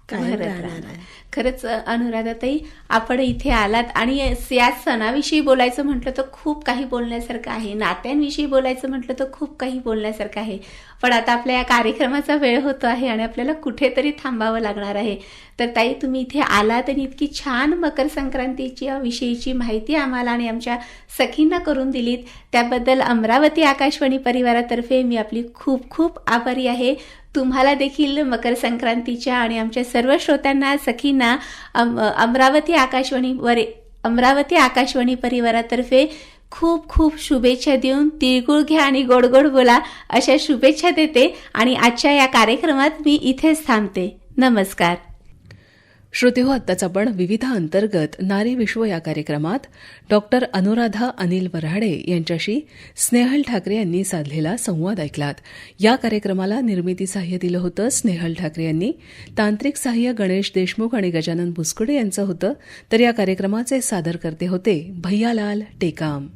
कायम राहणार आहे. खरंच अनुराधाताई, आपण इथे आलात आणि या सणाविषयी बोलायचं म्हटलं तर खूप काही बोलण्यासारखं आहे, नात्यांविषयी बोलायचं म्हटलं तर खूप काही बोलण्यासारखं आहे. पण आता आपल्या या कार्यक्रमाचा वेळ होतो आहे आणि आपल्याला कुठेतरी थांबावं लागणार आहे. तर ताई, तुम्ही इथे आलात आणि इतकी छान मकर संक्रांतीच्या विषयीची माहिती आम्हाला आणि आमच्या सखींना करून दिलीत, त्याबद्दल अमरावती आकाशवाणी परिवारातर्फे मी आपली खूप खूप आभारी आहे. तुम्हाला देखील मकर संक्रांतीच्या आणि आमच्या सर्व श्रोत्यांना, सखींना अमरावती आकाशवाणी परिवारातर्फे खूप खूप शुभेच्छा देऊन तिळगुळ घ्या आणि गोड गोड बोला अशा शुभेच्छा देते आणि आजच्या या कार्यक्रमात मी इथेच थांबते. नमस्कार. श्रोते हो, आत्ताच आपण विविध अंतर्गत नारी विश्व या कार्यक्रमात डॉक्टर अनुराधा अनिल वऱ्हाडे यांच्याशी स्नेहल ठाकरे यांनी साधलेला संवाद ऐकलात. या कार्यक्रमाला निर्मिती सहाय्य दिलं होतं स्नेहल ठाकरे यांनी. तांत्रिक सहाय्य गणेश देशमुख आणि गजानन भुसकुडे यांचं होतं. तर या कार्यक्रमाचे सादरकर्ते होते भैयालाल टेकाम.